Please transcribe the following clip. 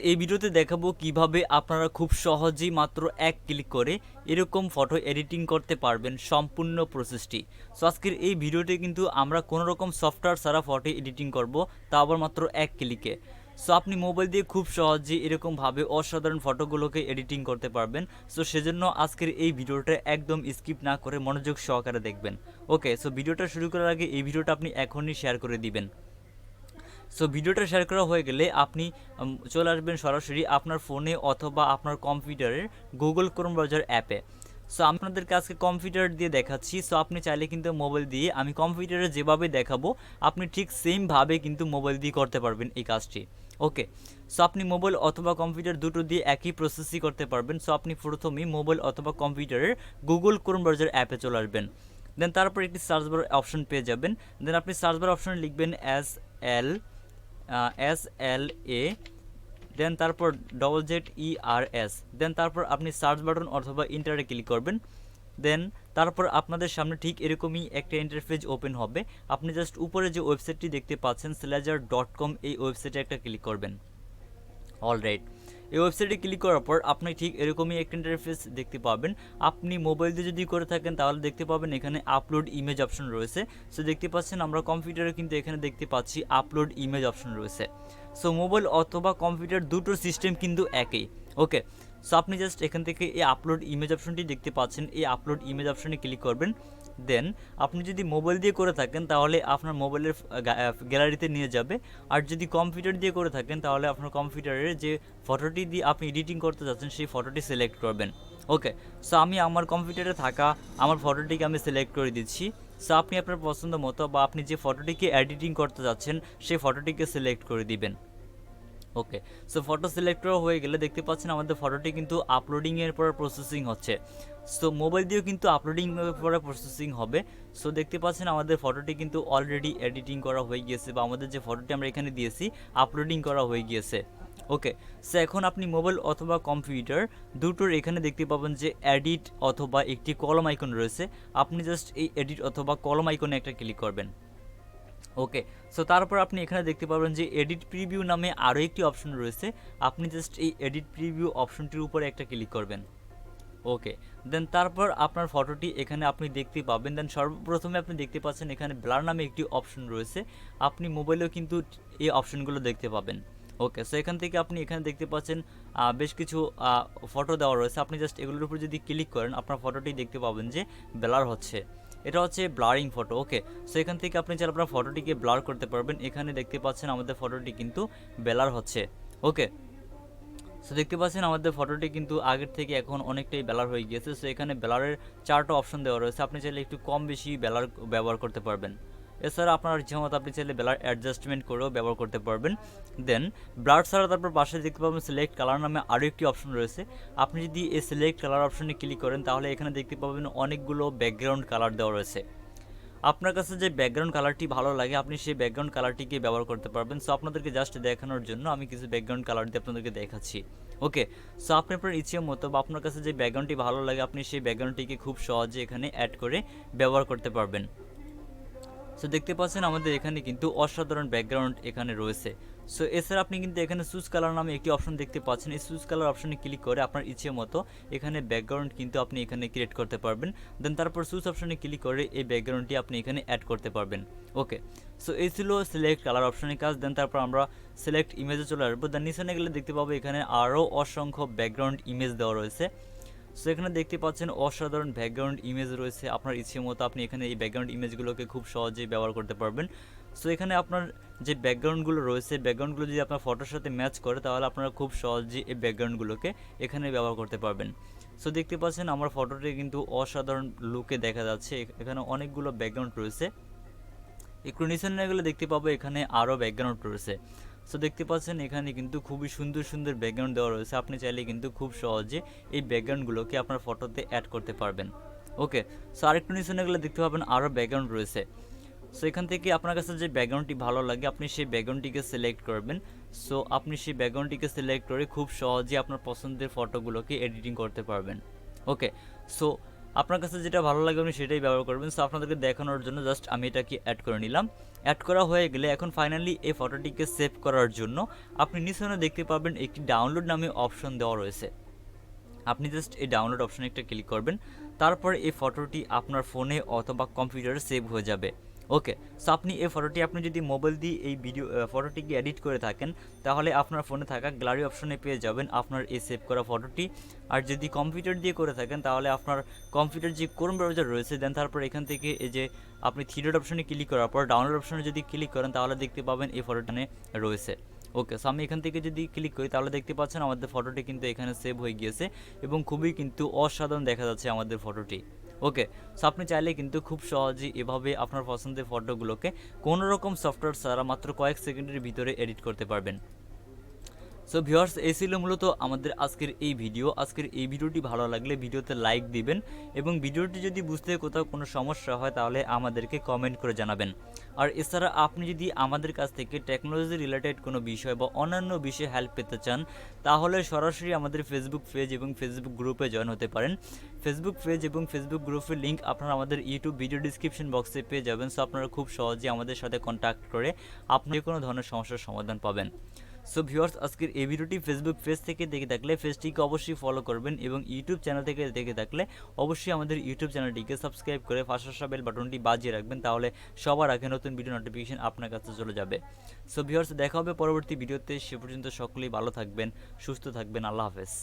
এই ভিডিওতে দেখাবো কিভাবে আপনারা খুব সহজেই মাত্র এক ক্লিক করে এরকম ফটো এডিটিং করতে পারবেন সম্পূর্ণ প্রসেসটি। সো আজকের এই ভিডিওতে কিন্তু আমরা কোনো রকম সফটওয়্যার ছাড়া ফটো এডিটিং করব, তা আবার মাত্র এক ক্লিকে। সো আপনি মোবাইল দিয়ে খুব সহজেই এরকমভাবে অসাধারণ ফটোগুলোকে এডিটিং করতে পারবেন। সো সেজন্য আজকের এই ভিডিওটা একদম স্কিপ না করে মনোযোগ সহকারে দেখবেন। ওকে, সো ভিডিওটা শুরু করার আগে এই ভিডিওটা আপনি এখনই শেয়ার করে দিবেন। সো ভিডিওটা শেয়ার করা হয়ে গেলে আপনি চলে আসবেন সরাসরি আপনার ফোনে অথবা আপনার কম্পিউটারের গুগল ক্রোম ব্রাউজার অ্যাপে। সো আপনাদেরকে আজকে কম্পিউটার দিয়ে দেখাচ্ছি। সো আপনি চাইলে কিন্তু মোবাইল দিয়ে, আমি কম্পিউটারে যেভাবে দেখাবো আপনি ঠিক সেমভাবে কিন্তু মোবাইল দিয়ে করতে পারবেন এই কাজটি। ওকে, সো আপনি মোবাইল অথবা কম্পিউটার দুটো দিয়ে একই প্রসেসই করতে পারবেন। সো আপনি প্রথমেই মোবাইল অথবা কম্পিউটারের গুগল ক্রোম ব্রাউজার অ্যাপে চলে আসবেন। দেন তারপর একটি সার্চ বার অপশন পেয়ে যাবেন। দেন আপনি সার্চ বার অপশনে লিখবেন SLA, দেন তারপর ZZERS, দেন তারপর আপনি সার্চ বাটন অথবা ইন্টারে ক্লিক করবেন। দেন তারপর আপনাদের সামনে ঠিক এরকমই একটা ইন্টারফেস ওপেন হবে। আপনি জাস্ট উপরে যে ওয়েবসাইটটি দেখতে পাচ্ছেন slasher.com, এই ওয়েবসাইটে একটা ক্লিক করবেন। অলরাইট, এই ওয়েবসাইটে ক্লিক করার পর আপনি ঠিক এরকমই একটা ইন্টারফেস দেখতে পাবেন। আপনি মোবাইল দিয়ে যদি করে থাকেন তাহলে দেখতে পাবেন এখানে আপলোড ইমেজ অপশন রয়েছে। সো দেখতে পাচ্ছেন আমরা কম্পিউটারে কিন্তু এখানে দেখতে পাচ্ছি আপলোড ইমেজ অপশন রয়েছে। সো মোবাইল অথবা কম্পিউটার দুটোর সিস্টেম কিন্তু একই। ওকে, সো আপনি জাস্ট এখান থেকে এই আপলোড ইমেজ অপশনটি দেখতে পাচ্ছেন, এই আপলোড ইমেজ অপশনে ক্লিক করবেন। দেন আপনি যদি মোবাইল দিয়ে করে থাকেন তাহলে আপনার মোবাইলের গ্যালারিতে নিয়ে যাবে, আর যদি কম্পিউটার দিয়ে করে থাকেন তাহলে আপনার কম্পিউটারের যে ফটোটি দিয়ে আপনি এডিটিং করতে যাচ্ছেন সেই ফটোটি সিলেক্ট করবেন। ওকে, সো আমি আমার কম্পিউটারে থাকা আমার ফটোটিকে আমি সিলেক্ট করে দিচ্ছি। সো আপনি আপনার পছন্দ মতো বা আপনি যে ফটোটিকে এডিটিং করতে যাচ্ছেন সেই ফটোটিকে সিলেক্ট করে দিবেন। ওকে, সো ফটো সিলেক্ট করা হয়ে গেলে দেখতে পাচ্ছেন আমাদের ফটোটি কিন্তু আপলোডিংয়ের পর প্রসেসিং হচ্ছে। সো মোবাইল দিয়েও কিন্তু আপলোডিংয়ের পরে প্রসেসিং হবে। সো দেখতে পাচ্ছেন আমাদের ফটোটি কিন্তু অলরেডি এডিটিং করা হয়ে গিয়েছে, বা আমাদের যে ফটোটি আমরা এখানে দিয়েছি আপলোডিং করা হয়ে গিয়েছে। ওকে, সো এখন আপনি মোবাইল অথবা কম্পিউটার দুটোর এখানে দেখতে পাবেন যে এডিট অথবা একটি কলম আইকন রয়েছে। আপনি জাস্ট এই এডিট অথবা কলম আইকনে একটা ক্লিক করবেন। ওকে, সো তারপর আপনি এখানে দেখতে পাবেন যে এডিট প্রিভিউ নামে আরও একটি অপশন রয়েছে। আপনি জাস্ট এই এডিট প্রিভিউ অপশনটির উপরে একটা ক্লিক করবেন। ওকে, দেন তারপর আপনার ফটোটি এখানে আপনি দেখতে পাবেন। দেন সর্বপ্রথমে আপনি দেখতে পাচ্ছেন এখানে ব্লার নামে একটি অপশন রয়েছে। আপনি মোবাইলেও কিন্তু এই অপশনগুলো দেখতে পাবেন। ওকে, সো এখান থেকে আপনি এখানে দেখতে পাচ্ছেন বেশ কিছু ফটো দেওয়া রয়েছে। আপনি জাস্ট এগুলোর উপর যদি ক্লিক করেন আপনার ফটোটি দেখতে পাবেন যে ব্লার হচ্ছে। এটা হচ্ছে ব্লারিং ফটো। ওকে, সো এখান থেকে আপনি চাইলে আপনার ফটোটিকে ব্লার করতে পারবেন। এখানে দেখতে পাচ্ছেন আমাদের ফটোটি কিন্তু ব্লার হচ্ছে। ওকে, সো দেখতে পাচ্ছেন আমাদের ফটোটি কিন্তু আগের থেকে এখন অনেকটাই ব্লার হয়ে গিয়েছে। সো এখানে ব্লারের চারটা অপশন দেওয়া রয়েছে। আপনি চাইলে একটু কম বেশি ব্লার ব্যবহার করতে পারবেন। এছাড়া আপনার ইচ্ছামতো আপনি চাইলে ব্লার অ্যাডজাস্টমেন্ট করেও ব্যবহার করতে পারবেন। দেন ব্লার ছাড়া তারপর পাশে দেখতে পাবেন সিলেক্ট কালার নামে আরও একটি অপশন রয়েছে। আপনি যদি এই সিলেক্ট কালার অপশনে ক্লিক করেন তাহলে এখানে দেখতে পাবেন অনেকগুলো ব্যাকগ্রাউন্ড কালার দেওয়া রয়েছে। আপনার কাছে যে ব্যাকগ্রাউন্ড কালারটি ভালো লাগে আপনি সেই ব্যাকগ্রাউন্ড কালারটিকে ব্যবহার করতে পারবেন। সো আপনাদেরকে জাস্ট দেখানোর জন্য আমি কিছু ব্যাকগ্রাউন্ড কালার দিয়ে আপনাদেরকে দেখাচ্ছি। ওকে, সো আপনি আপনার ইচ্ছে মতো বা আপনার কাছে যে ব্যাকগ্রাউন্ডটি ভালো লাগে আপনি সেই ব্যাকগ্রাউন্ডটিকে খুব সহজে এখানে অ্যাড করে ব্যবহার করতে পারবেন। সো দেখতে পাচ্ছেন আমাদের এখানে কিন্তু অসাধারণ ব্যাকগ্রাউন্ড এখানে রয়েছে। সো এছাড়া আপনি কিন্তু এখানে সুজ কালার নামে একটি অপশন দেখতে পাচ্ছেন। এই সুজ কালার অপশনে ক্লিক করে আপনার ইচ্ছে মতো এখানে ব্যাকগ্রাউন্ড কিন্তু আপনি এখানে ক্রিয়েট করতে পারবেন। দেন তারপর সুজ অপশনে ক্লিক করে এই ব্যাকগ্রাউন্ডটি আপনি এখানে অ্যাড করতে পারবেন। ওকে, সো এই ছিল সিলেক্ট কালার অপশনের কাজ। দেন তারপর আমরা সিলেক্ট ইমেজে চলে আসবো। দেন নিচে গেলে দেখতে পাবো এখানে আরও অসংখ্য ব্যাকগ্রাউন্ড ইমেজ দেওয়া রয়েছে। সো এখানে দেখতে পাচ্ছেন অসাধারণ ব্যাকগ্রাউন্ড ইমেজ রয়েছে। আপনার ইচ্ছে মতো আপনি এখানে এই ব্যাকগ্রাউন্ড ইমেজগুলোকে খুব সহজেই ব্যবহার করতে পারবেন। সো এখানে আপনার যে ব্যাকগ্রাউন্ডগুলো রয়েছে ব্যাকগ্রাউন্ডগুলো যদি আপনার ফটোর সাথে ম্যাচ করে তাহলে আপনারা খুব সহজেই এই ব্যাকগ্রাউন্ডগুলোকে এখানে ব্যবহার করতে পারবেন। সো দেখতে পাচ্ছেন আমার ফটোটি কিন্তু অসাধারণ লুকে দেখা যাচ্ছে। এখানে অনেকগুলো ব্যাকগ্রাউন্ড রয়েছে। একটু নিচে গেলে দেখতে পাবো এখানে আরও ব্যাকগ্রাউন্ড রয়েছে। সো দেখতে পাচ্ছেন এখানে কিন্তু খুবই সুন্দর সুন্দর ব্যাকগ্রাউন্ড দেওয়া রয়েছে। আপনি চাইলে কিন্তু খুব সহজে এই ব্যাকগ্রাউন্ডগুলোকে আপনার ফটোতে অ্যাড করতে পারবেন। ওকে, সো আরেকটু নিচে গেলে দেখতে পাবেন আরও ব্যাকগ্রাউন্ড রয়েছে। সো এখান থেকে আপনার কাছে যে ব্যাকগ্রাউন্ডটি ভালো লাগে আপনি সেই ব্যাকগ্রাউন্ডটিকে সিলেক্ট করবেন। সো আপনি সেই ব্যাকগ্রাউন্ডটিকে সিলেক্ট করে খুব সহজে আপনার পছন্দের ফটোগুলোকে এডিটিং করতে পারবেন। ওকে, সো আপনার কাছে যেটা ভালো লাগে আপনি সেটাই ব্যবহার করবেন। সো আপনাদেরকে দেখানোর জন্য জাস্ট আমি এটাকে অ্যাড করে নিলাম। অ্যাড করা হয়ে গেলে এখন ফাইনালি এই ফটোটিকে সেভ করার জন্য আপনি নিচে দেখতে পাবেন একটি ডাউনলোড নামে অপশন দেওয়া রয়েছে। আপনি জাস্ট এই ডাউনলোড অপশনে একটা ক্লিক করবেন, তারপর এই ফটোটি আপনার ফোনে অথবা কম্পিউটারে সেভ হয়ে যাবে। ওকে, সো আপনি এই ফটোটি আপনি যদি মোবাইল দিয়ে এই ফটোটিকে এডিট করে থাকেন, তাহলে আপনার ফোনে থাকা গ্যালারি অপশনে পেয়ে যাবেন আপনার এই সেভ করা ফটোটি। আর যদি কম্পিউটার দিয়ে করে থাকেন তাহলে আপনার কম্পিউটার যে ক্রোম ব্রাউজার রয়েছে, দেন তারপর এখান থেকে এই যে আপনি থ্রি ডট অপশনে ক্লিক করার পর ডাউনলোড অপশনে যদি ক্লিক করেন তাহলে দেখতে পাবেন এই ফটোটি রয়েছে। ওকে, সো আমি এখান থেকে যদি ক্লিক করি তাহলে দেখতে পাচ্ছেন আমাদের ফটোটি কিন্তু এখানে সেভ হয়ে গিয়েছে এবং খুবই কিন্তু অসাধারণ দেখা যাচ্ছে আমাদের ফটোটি। ওকে, সো আপনি চাইলে কিন্তু খুব সহজেই এভাবে আপনার পছন্দের ফটোগুলোকে কোনো রকম সফটওয়্যার ছাড়া মাত্র কয়েক সেকেন্ডের ভিতরে এডিট করতে পারবেন। সো ভিউয়ার্স, এই ছিল মূলত আমাদের আজকের এই ভিডিও। আজকের এই ভিডিওটি ভালো লাগলে ভিডিওতে লাইক দিবেন এবং ভিডিওটি যদি বুঝতে কোথাও কোনো সমস্যা হয় তাহলে আমাদেরকে কমেন্ট করে জানাবেন। আর এছাড়া আপনি যদি আমাদের কাছ থেকে টেকনোলজি রিলেটেড কোনো বিষয় বা অন্যান্য বিষয়ে হেল্প পেতে চান তাহলে সরাসরি আমাদের ফেসবুক পেজ এবং ফেসবুক গ্রুপে জয়েন হতে পারেন। ফেসবুক পেজ এবং ফেসবুক গ্রুপের লিঙ্ক আপনারা আমাদের ইউটিউব ভিডিও ডিসক্রিপশন বক্সে পেয়ে যাবেন। সো আপনারা খুব সহজেই আমাদের সাথে কন্ট্যাক্ট করে আপনি যে কোনো ধরনের সমস্যার সমাধান পাবেন। সো ভিউয়ার্স, আজকের এই ভিডিওটি ফেসবুক পেজ থেকে দেখে থাকলে পেজটিকে অবশ্যই ফলো করবেন এবং ইউটিউব চ্যানেল থেকে দেখে থাকলে অবশ্যই আমাদের ইউটিউব চ্যানেলটিকে সাবস্ক্রাইব করে পাশে আসা বেল বাটনটি বাজিয়ে রাখবেন, তাহলে সবার আগে নতুন ভিডিও নোটিফিকেশন আপনার কাছে চলে যাবে। সো ভিউয়ার্স, দেখা হবে পরবর্তী ভিডিওতে। সে পর্যন্ত সকলেই ভালো থাকবেন, সুস্থ থাকবেন। আল্লাহ হাফেজ।